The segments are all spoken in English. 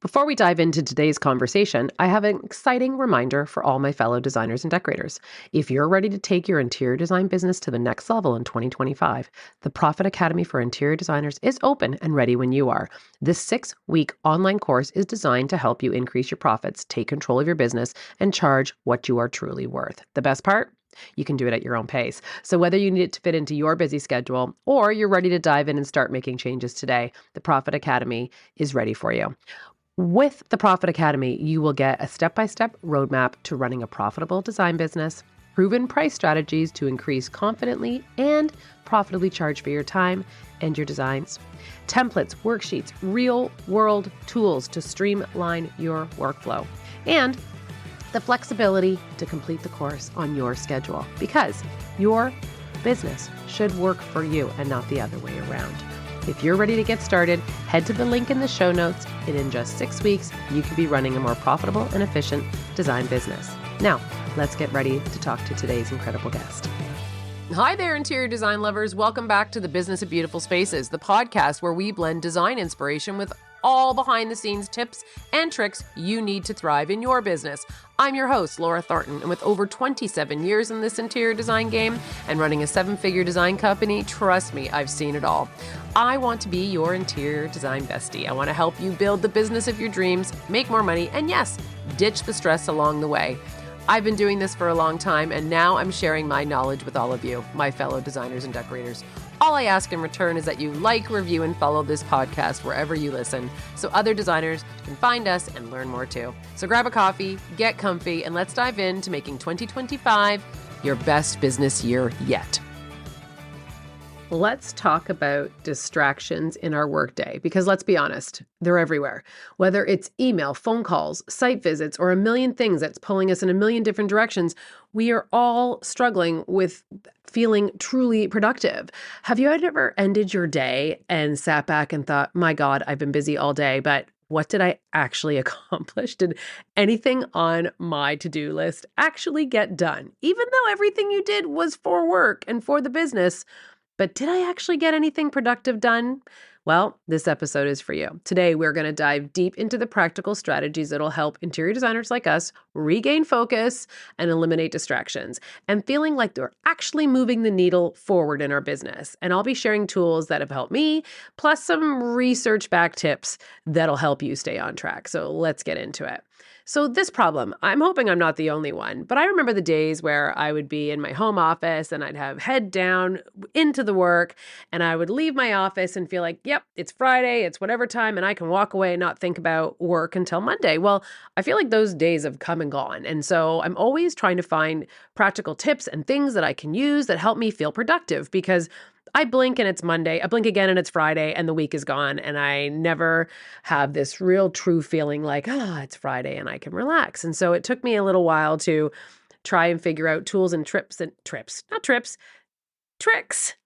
Before we dive into today's conversation, I have an exciting reminder for all my fellow designers and decorators. If you're ready to take your interior design business to the next level in 2025, the Profit Academy for Interior Designers is open and ready when you are. This 6-week online course is designed to help you increase your profits, take control of your business, and charge what you are truly worth. The best part? You can do it at your own pace. So whether you need it to fit into your busy schedule or you're ready to dive in and start making changes today, the Profit Academy is ready for you. With the Profit Academy, you will get a step-by-step roadmap to running a profitable design business, proven price strategies to increase confidently and profitably charge for your time and your designs, templates, worksheets, real-world tools to streamline your workflow, and the flexibility to complete the course on your schedule, because your business should work for you and not the other way around. If you're ready to get started, head to the link in the show notes, and in just 6 weeks, you can be running a more profitable and efficient design business. Now, let's get ready to talk to today's incredible guest. Hi there, interior design lovers. Welcome back to the Business of Beautiful Spaces, the podcast where we blend design inspiration with all behind-the-scenes tips and tricks you need to thrive in your business. I'm your host, Laura Thornton, and with over 27 years in this interior design game and running a 7-figure design company, trust me, I've seen it all. I want to be your interior design bestie. I want to help you build the business of your dreams, make more money, and yes, ditch the stress along the way. I've been doing this for a long time, and now I'm sharing my knowledge with all of you, my fellow designers and decorators. All I ask in return is that you like, review, and follow this podcast wherever you listen, so other designers can find us and learn more too. So grab a coffee, get comfy, and let's dive into making 2025 your best business year yet. Let's talk about distractions in our workday, because let's be honest, they're everywhere. Whether it's email, phone calls, site visits, or a million things that's pulling us in a million different directions, we are all struggling with feeling truly productive. Have you ever ended your day and sat back and thought, my God, I've been busy all day, but what did I actually accomplish? Did anything on my to-do list actually get done? Even though everything you did was for work and for the business, but did I actually get anything productive done? Well, this episode is for you. Today, we're going to dive deep into the practical strategies that'll help interior designers like us regain focus and eliminate distractions, and feeling like they're actually moving the needle forward in our business. And I'll be sharing tools that have helped me, plus some research-backed tips that'll help you stay on track. So let's get into it. So this problem, I'm hoping I'm not the only one, but I remember the days where I would be in my home office and I'd have head down into the work, and I would leave my office and feel like, yep, it's Friday, it's whatever time, and I can walk away and not think about work until Monday. Well, I feel like those days have come and gone. And so I'm always trying to find practical tips and things that I can use that help me feel productive, because I blink and it's Monday, I blink again and it's Friday, and the week is gone, and I never have this real true feeling like, it's Friday and I can relax. And so it took me a little while to try and figure out tools and tricks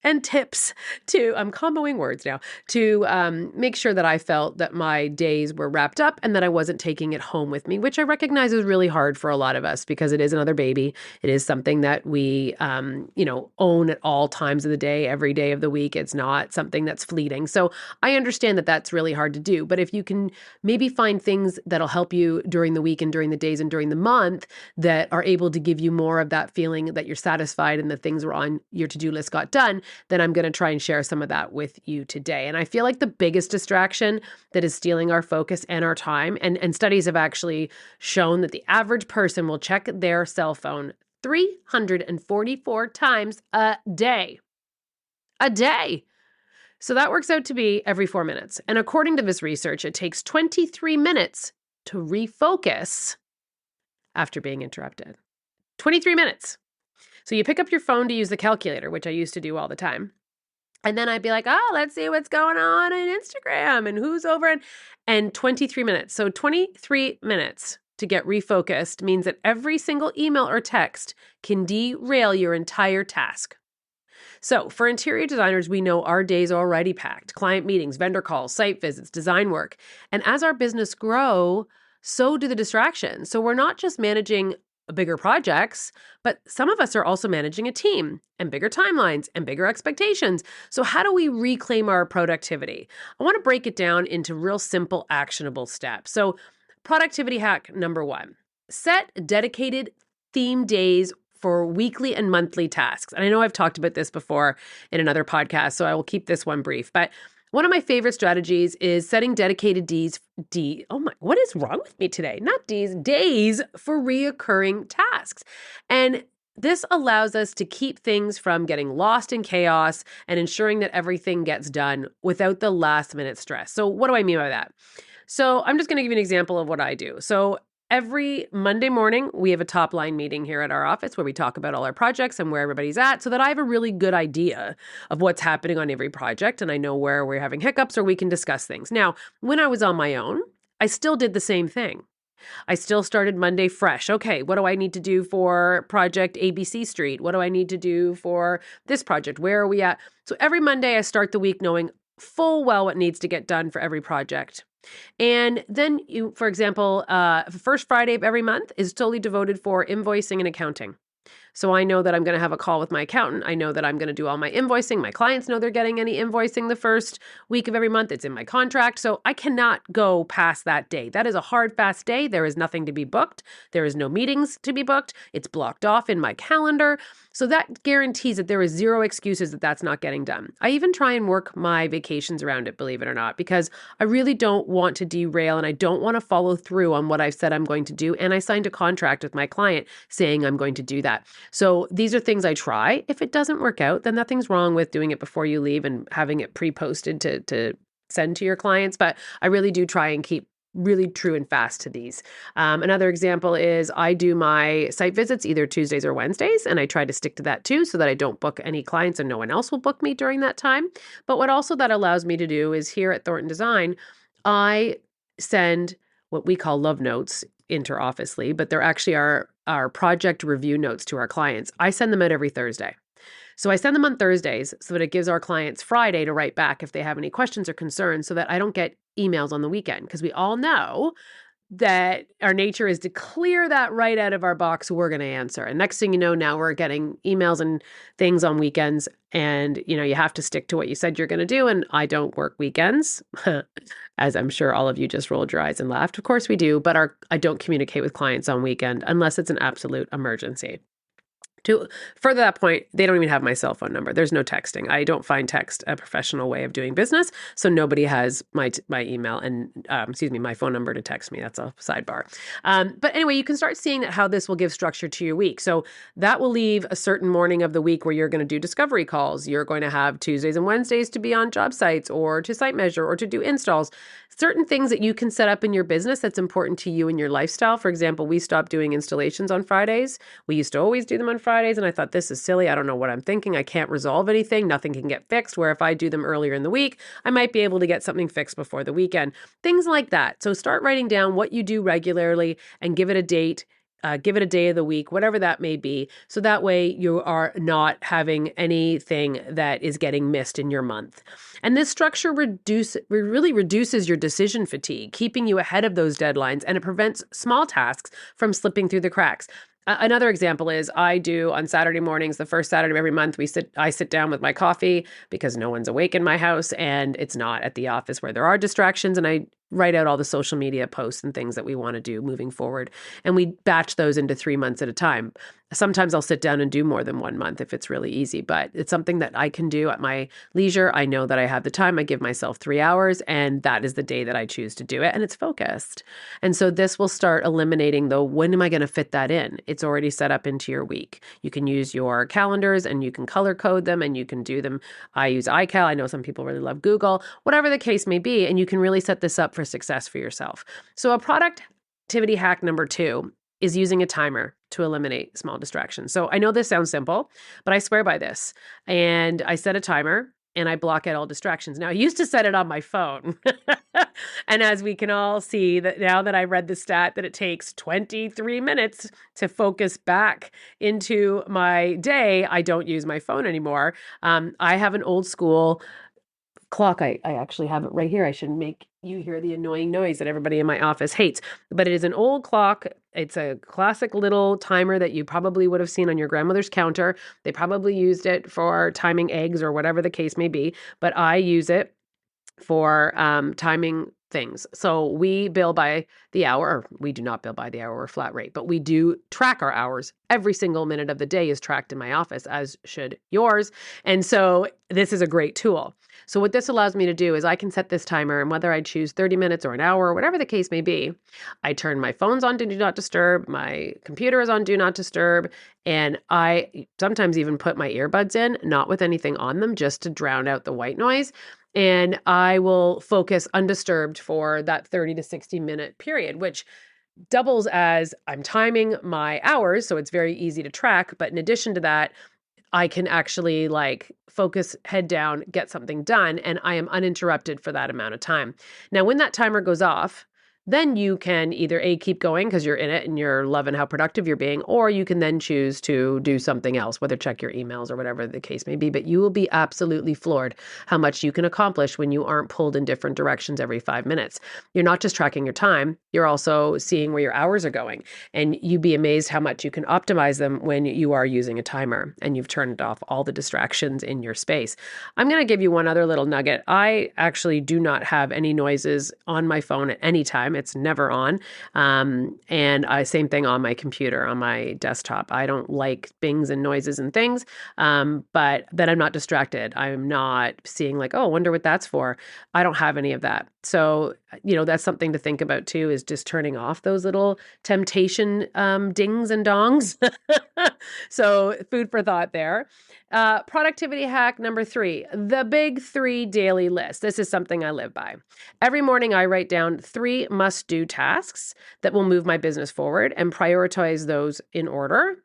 and tips to, I'm comboing words now, to make sure that I felt that my days were wrapped up and that I wasn't taking it home with me, which I recognize is really hard for a lot of us because it is another baby. It is something that we, own at all times of the day, every day of the week. It's not something that's fleeting. So I understand that that's really hard to do. But if you can maybe find things that'll help you during the week and during the days and during the month that are able to give you more of that feeling that you're satisfied and the things were on your to-do list got done, then I'm going to try and share some of that with you today. And I feel like the biggest distraction that is stealing our focus and our time, and studies have actually shown that the average person will check their cell phone 344 times a day. A day. So that works out to be every 4 minutes. And according to this research, it takes 23 minutes to refocus after being interrupted. 23 minutes. So you pick up your phone to use the calculator, which I used to do all the time. And then I'd be like, let's see what's going on Instagram and who's over. And 23 minutes. So 23 minutes to get refocused means that every single email or text can derail your entire task. So for interior designers, we know our days are already packed. Client meetings, vendor calls, site visits, design work. And as our business grow, so do the distractions. So we're not just managing bigger projects, but some of us are also managing a team and bigger timelines and bigger expectations. So how do we reclaim our productivity? I want to break it down into real simple, actionable steps. So productivity hack number 1, set dedicated theme days for weekly and monthly tasks. And I know I've talked about this before in another podcast, so I will keep this one brief. But one of my favorite strategies is setting dedicated what is wrong with me today? Not days for reoccurring tasks. And this allows us to keep things from getting lost in chaos and ensuring that everything gets done without the last minute stress. So what do I mean by that? So I'm just going to give you an example of what I do. So every Monday morning, we have a top line meeting here at our office where we talk about all our projects and where everybody's at so that I have a really good idea of what's happening on every project and I know where we're having hiccups or we can discuss things. Now, when I was on my own, I still did the same thing. I still started Monday fresh. Okay, what do I need to do for project ABC Street? What do I need to do for this project? Where are we at? So every Monday, I start the week knowing full well what needs to get done for every project. And then for example, first Friday of every month is totally devoted for invoicing and accounting. So I know that I'm going to have a call with my accountant. I know that I'm going to do all my invoicing. My clients know they're getting any invoicing the first week of every month. It's in my contract. So I cannot go past that day. That is a hard, fast day. There is nothing to be booked. There is no meetings to be booked. It's blocked off in my calendar. So that guarantees that there is zero excuses that that's not getting done. I even try and work my vacations around it, believe it or not, because I really don't want to derail and I don't want to follow through on what I've said I'm going to do. And I signed a contract with my client saying I'm going to do that. So these are things I try. If it doesn't work out, then nothing's wrong with doing it before you leave and having it pre-posted to send to your clients. But I really do try and keep really true and fast to these. Another example is I do my site visits either Tuesdays or Wednesdays, and I try to stick to that too so that I don't book any clients and no one else will book me during that time. But what also that allows me to do is here at Thornton Design, I send what we call love notes inter-officely, but they're actually our project review notes to our clients. I send them out every Thursday. So I send them on Thursdays so that it gives our clients Friday to write back if they have any questions or concerns so that I don't get emails on the weekend, because we all know that our nature is to clear that right out of our box. We're going to answer. And next thing you know, now we're getting emails and things on weekends. And, you have to stick to what you said you're going to do. And I don't work weekends, as I'm sure all of you just rolled your eyes and laughed. Of course we do, but I don't communicate with clients on weekend unless it's an absolute emergency. To further that point, they don't even have my cell phone number. There's no texting. I don't find text a professional way of doing business. So nobody has my email and, my phone number to text me. That's a sidebar. But anyway, you can start seeing that how this will give structure to your week. So that will leave a certain morning of the week where you're going to do discovery calls. You're going to have Tuesdays and Wednesdays to be on job sites or to site measure or to do installs. Certain things that you can set up in your business that's important to you and your lifestyle. For example, we stopped doing installations on Fridays. We used to always do them on Fridays, and I thought, this is silly. I don't know what I'm thinking. I can't resolve anything. Nothing can get fixed. Where if I do them earlier in the week, I might be able to get something fixed before the weekend. Things like that. So start writing down what you do regularly and give it a date. Give it a day of the week, whatever that may be. So that way you are not having anything that is getting missed in your month. And this structure really reduces your decision fatigue, keeping you ahead of those deadlines, and it prevents small tasks from slipping through the cracks. Another example is I do on Saturday mornings, the first Saturday of every month, I sit down with my coffee because no one's awake in my house and it's not at the office where there are distractions. And I write out all the social media posts and things that we want to do moving forward. And we batch those into 3 months at a time. Sometimes I'll sit down and do more than 1 month if it's really easy, but it's something that I can do at my leisure. I know that I have the time. I give myself 3 hours, and that is the day that I choose to do it, and it's focused. And so this will start eliminating when am I going to fit that in? It's already set up into your week. You can use your calendars and you can color code them and you can do them. I use iCal. I know some people really love Google, whatever the case may be, and you can really set this up for success for yourself. So a productivity hack number 2 is using a timer to eliminate small distractions. So I know this sounds simple, but I swear by this. And I set a timer and I block out all distractions. Now, I used to set it on my phone. And as we can all see, that now that I read the stat that it takes 23 minutes to focus back into my day, I don't use my phone anymore. I have an old school clock. I actually have it right here. I should make You hear the annoying noise that everybody in my office hates, but it is an old clock. It's a classic little timer that you probably would have seen on your grandmother's counter. They probably used it for timing eggs or whatever the case may be, but I use it for timing things. So we bill by the hour, or we do not bill by the hour or flat rate, but we do track our hours. Every single minute of the day is tracked in my office, as should yours. And so this is a great tool. So what this allows me to do is I can set this timer, and whether I choose 30 minutes or an hour, or whatever the case may be, I turn my phones on to do not disturb, my computer is on do not disturb, and I sometimes even put my earbuds in, not with anything on them, just to drown out the white noise. And I will focus undisturbed for that 30 to 60-minute period, which doubles as I'm timing my hours. So it's very easy to track. But in addition to that, I can actually like focus, head down, get something done, and I am uninterrupted for that amount of time. Now, when that timer goes off, then you can either keep going because you're in it and you're loving how productive you're being, or you can then choose to do something else, whether check your emails or whatever the case may be. But you will be absolutely floored how much you can accomplish when you aren't pulled in different directions every 5 minutes. You're not just tracking your time, you're also seeing where your hours are going. And you'd be amazed how much you can optimize them when you are using a timer and you've turned off all the distractions in your space. I'm going to give you one other little nugget. I actually do not have any noises on my phone at any time. It's never on. Same thing on my computer, on my desktop. I don't like bings and noises and things, but then I'm not distracted. I'm not seeing like, oh, I wonder what that's for. I don't have any of that. So, that's something to think about too, is just turning off those little temptation dings and dongs. So food for thought there. Productivity hack number 3, the big 3 daily list. This is something I live by. Every morning I write down 3 must-do tasks that will move my business forward and prioritize those in order.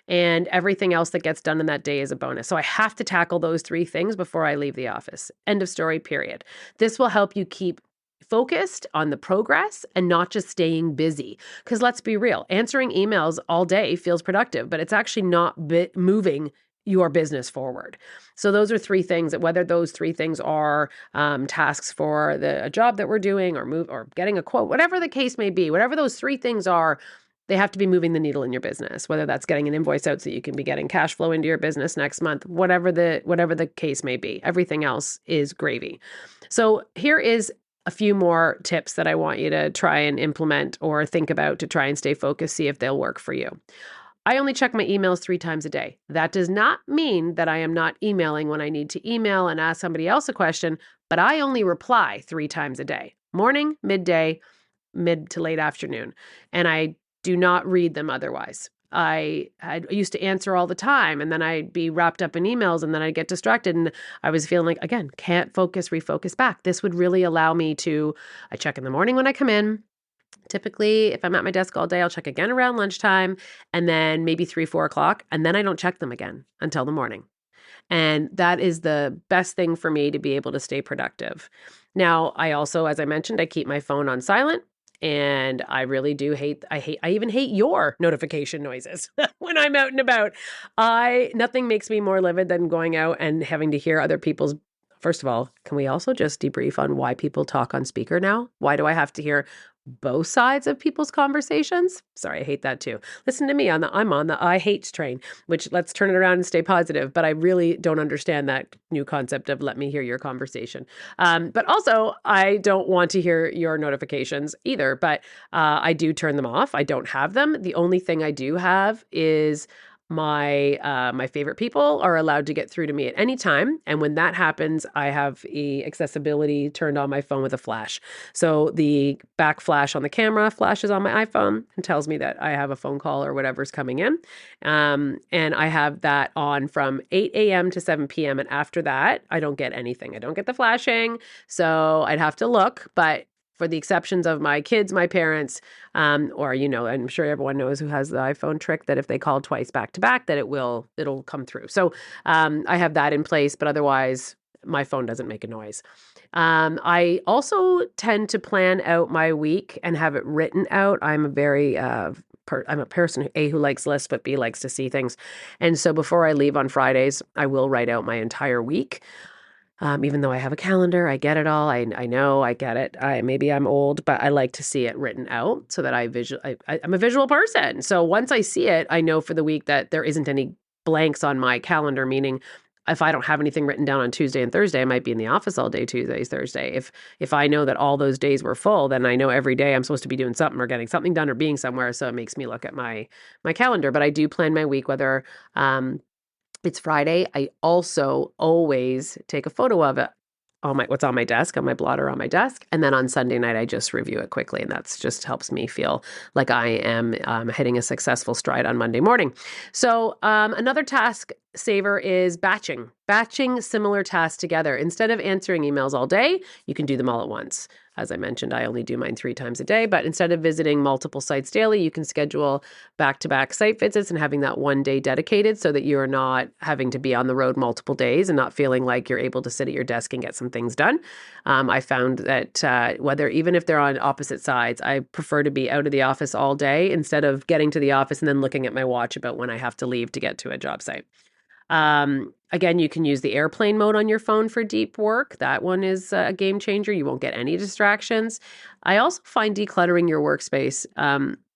And everything else that gets done in that day is a bonus. So I have to tackle those 3 things before I leave the office. End of story, period. This will help you keep focused on the progress and not just staying busy. Because let's be real, answering emails all day feels productive, but it's actually not moving your business forward. So those are 3 things, that whether those 3 things are tasks for a job that we're doing, or getting a quote, whatever the case may be, whatever those 3 things are, they have to be moving the needle in your business, whether that's getting an invoice out so you can be getting cash flow into your business next month, whatever the case may be. Everything else is gravy. So here is a few more tips that I want you to try and implement or think about to try and stay focused, see if they'll work for you. I only check my emails 3 times a day. That does not mean that I am not emailing when I need to email and ask somebody else a question, but I only reply 3 times a day: morning, midday, mid to late afternoon. And I do not read them otherwise. I used to answer all the time, and then I'd be wrapped up in emails, and then I'd get distracted, and I was feeling like, again, can't focus, refocus back. This would really allow me to, I check in the morning when I come in. Typically, if I'm at my desk all day, I'll check again around lunchtime, and then maybe 3, 4 o'clock, and then I don't check them again until the morning. And that is the best thing for me to be able to stay productive. Now, I also, as I mentioned, I keep my phone on silent. And I really do I even hate your notification noises when I'm out and about. Nothing makes me more livid than going out and having to hear other people's. First of all, can we also just debrief on why people talk on speaker now? Why do I have to hear both sides of people's conversations? Sorry, I hate that too. Listen to me I'm on the I hate train, which let's turn it around and stay positive. But I really don't understand that new concept of let me hear your conversation. But also, I don't want to hear your notifications either, but I do turn them off. I don't have them. The only thing I do have is my favorite people are allowed to get through to me at any time. And when that happens, I have accessibility turned on my phone with a flash. So the back flash on the camera flashes on my iPhone and tells me that I have a phone call or whatever's coming in. And I have that on from 8 a.m. to 7 p.m. And after that, I don't get anything. I don't get the flashing. So I'd have to look, but for the exceptions of my kids, my parents, or, I'm sure everyone knows who has the iPhone trick that if they call twice back to back, that it'll come through. So I have that in place, but otherwise my phone doesn't make a noise. I also tend to plan out my week and have it written out. I'm a person who likes lists, but B, likes to see things. And so before I leave on Fridays, I will write out my entire week. Even though I have a calendar, I get it all. I know, I get it. Maybe I'm old, but I like to see it written out so that I'm a visual person. So once I see it, I know for the week that there isn't any blanks on my calendar, meaning if I don't have anything written down on Tuesday and Thursday, I might be in the office all day Tuesday, Thursday. If I know that all those days were full, then I know every day I'm supposed to be doing something or getting something done or being somewhere. So it makes me look at my calendar. But I do plan my week, whether it's Friday. I also always take a photo of it on what's on my desk, on my blotter on my desk. And then on Sunday night, I just review it quickly. And that's just helps me feel like I am hitting a successful stride on Monday morning. So another task saver is batching. Batching similar tasks together. Instead of answering emails all day, you can do them all at once. As I mentioned, I only do mine 3 times a day, but instead of visiting multiple sites daily, you can schedule back-to-back site visits and having that one day dedicated so that you're not having to be on the road multiple days and not feeling like you're able to sit at your desk and get some things done. I found that even if they're on opposite sides, I prefer to be out of the office all day instead of getting to the office and then looking at my watch about when I have to leave to get to a job site. Again, you can use the airplane mode on your phone for deep work. That one is a game changer. You won't get any distractions. I also find decluttering your workspace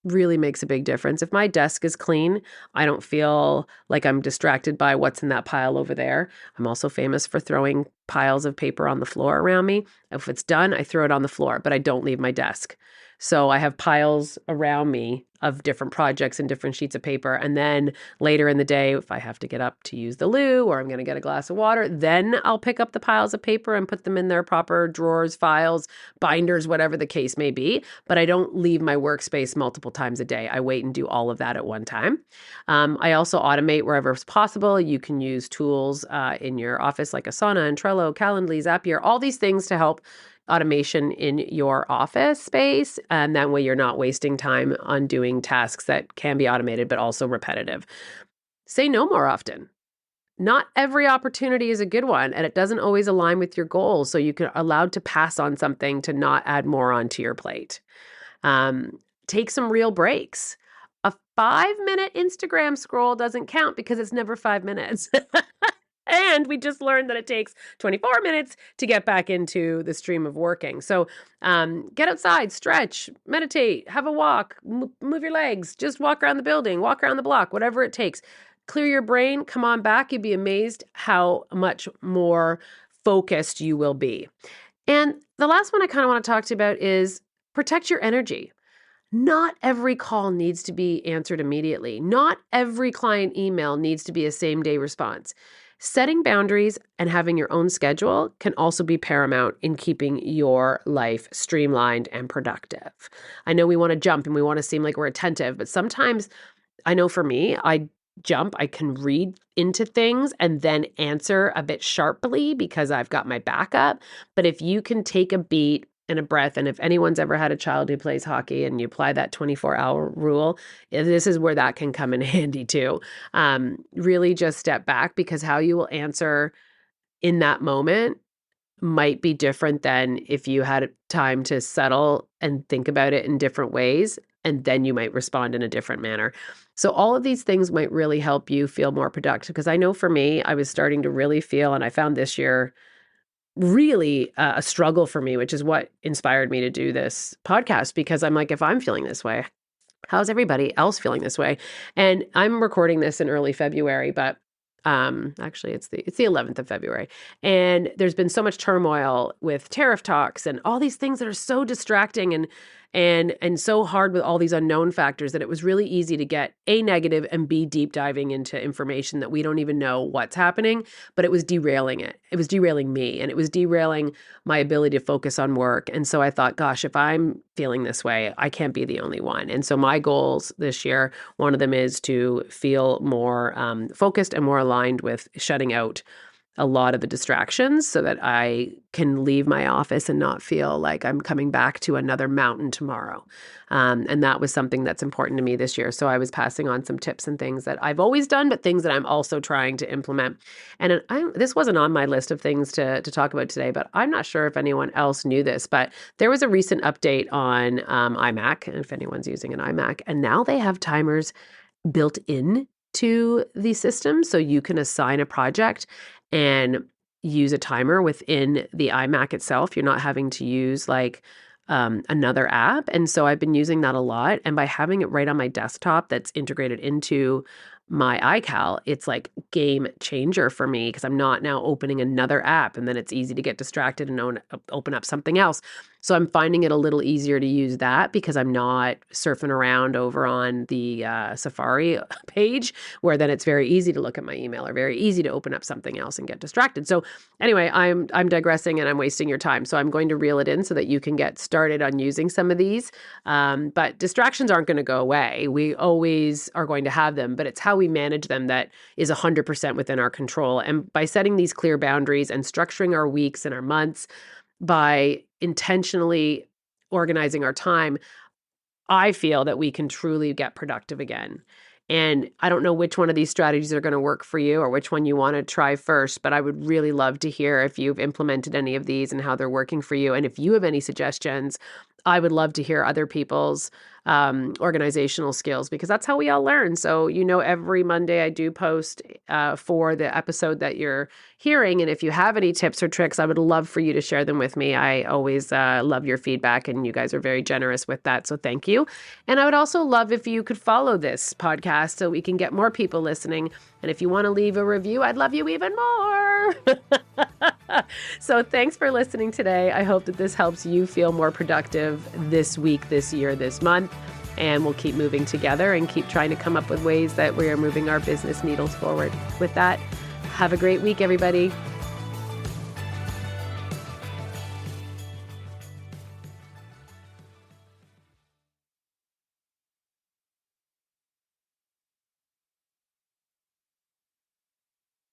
really makes a big difference. If my desk is clean, I don't feel like I'm distracted by what's in that pile over there. I'm also famous for throwing piles of paper on the floor around me. If it's done, I throw it on the floor, but I don't leave my desk. So I have piles around me of different projects and different sheets of paper. And then later in the day, if I have to get up to use the loo or I'm going to get a glass of water, then I'll pick up the piles of paper and put them in their proper drawers, files, binders, whatever the case may be. But I don't leave my workspace multiple times a day. I wait and do all of that at one time. I also automate wherever it's possible. You can use tools in your office like Asana and Trello, Calendly, Zapier, all these things to help automation in your office space. And that way you're not wasting time on doing tasks that can be automated, but also repetitive. Say no more often. Not every opportunity is a good one, and it doesn't always align with your goals. So you can allowed to pass on something to not add more onto your plate. Take some real breaks. A 5-minute Instagram scroll doesn't count because it's never 5 minutes. And we just learned that it takes 24 minutes to get back into the stream of working. So get outside, stretch, meditate, have a walk, move your legs, just walk around the building, walk around the block, whatever it takes. Clear your brain, come on back. You'd be amazed how much more focused you will be. And the last one I kind of want to talk to you about is protect your energy. Not every call needs to be answered immediately. Not every client email needs to be a same-day response. Setting boundaries and having your own schedule can also be paramount in keeping your life streamlined and productive. I know we want to jump and we want to seem like we're attentive, but sometimes I know for me, I can read into things and then answer a bit sharply because I've got my backup. But if you can take a beat and a breath, and if anyone's ever had a child who plays hockey and you apply that 24-hour rule, this is where that can come in handy too. Really just step back, because how you will answer in that moment might be different than if you had time to settle and think about it in different ways, and then you might respond in a different manner. So all of these things might really help you feel more productive, because I know for me, I was starting to really feel, and I found this year really a struggle for me, which is what inspired me to do this podcast, because I'm like, if I'm feeling this way, how's everybody else feeling this way? And I'm recording this in early February, but actually it's the 11th of February. And there's been so much turmoil with tariff talks and all these things that are so distracting and so hard with all these unknown factors, that it was really easy to get A, negative, and B, deep diving into information that we don't even know what's happening, but it was derailing it. It was derailing me, and it was derailing my ability to focus on work. And so I thought, gosh, if I'm feeling this way, I can't be the only one. And so my goals this year, one of them is to feel more focused and more aligned with shutting out a lot of the distractions so that I can leave my office and not feel like I'm coming back to another mountain tomorrow. And that was something that's important to me this year. So I was passing on some tips and things that I've always done, but things that I'm also trying to implement. And this wasn't on my list of things to talk about today, but I'm not sure if anyone else knew this, but there was a recent update on iMac, and if anyone's using an iMac, and now they have timers built in to the system, so you can assign a project and use a timer within the iMac itself. You're not having to use like another app. And so I've been using that a lot. And by having it right on my desktop that's integrated into my iCal, it's like game changer for me because I'm not now opening another app and then it's easy to get distracted and open up something else. So I'm finding it a little easier to use that because I'm not surfing around over on the Safari page where then it's very easy to look at my email or very easy to open up something else and get distracted. So anyway, I'm digressing and I'm wasting your time. So I'm going to reel it in so that you can get started on using some of these. But distractions aren't going to go away. We always are going to have them, but it's how we manage them that is 100% within our control. And by setting these clear boundaries and structuring our weeks and our months, by intentionally organizing our time, I feel that we can truly get productive again. And I don't know which one of these strategies are going to work for you or which one you want to try first, but I would really love to hear if you've implemented any of these and how they're working for you. And if you have any suggestions, I would love to hear other people's organizational skills because that's how we all learn. So, every Monday I do post for the episode that you're hearing. And if you have any tips or tricks, I would love for you to share them with me. I always love your feedback and you guys are very generous with that. So thank you. And I would also love if you could follow this podcast so we can get more people listening. And if you want to leave a review, I'd love you even more. So thanks for listening today. I hope that this helps you feel more productive this week, this year, this month. And we'll keep moving together and keep trying to come up with ways that we are moving our business needles forward. With that, have a great week, everybody.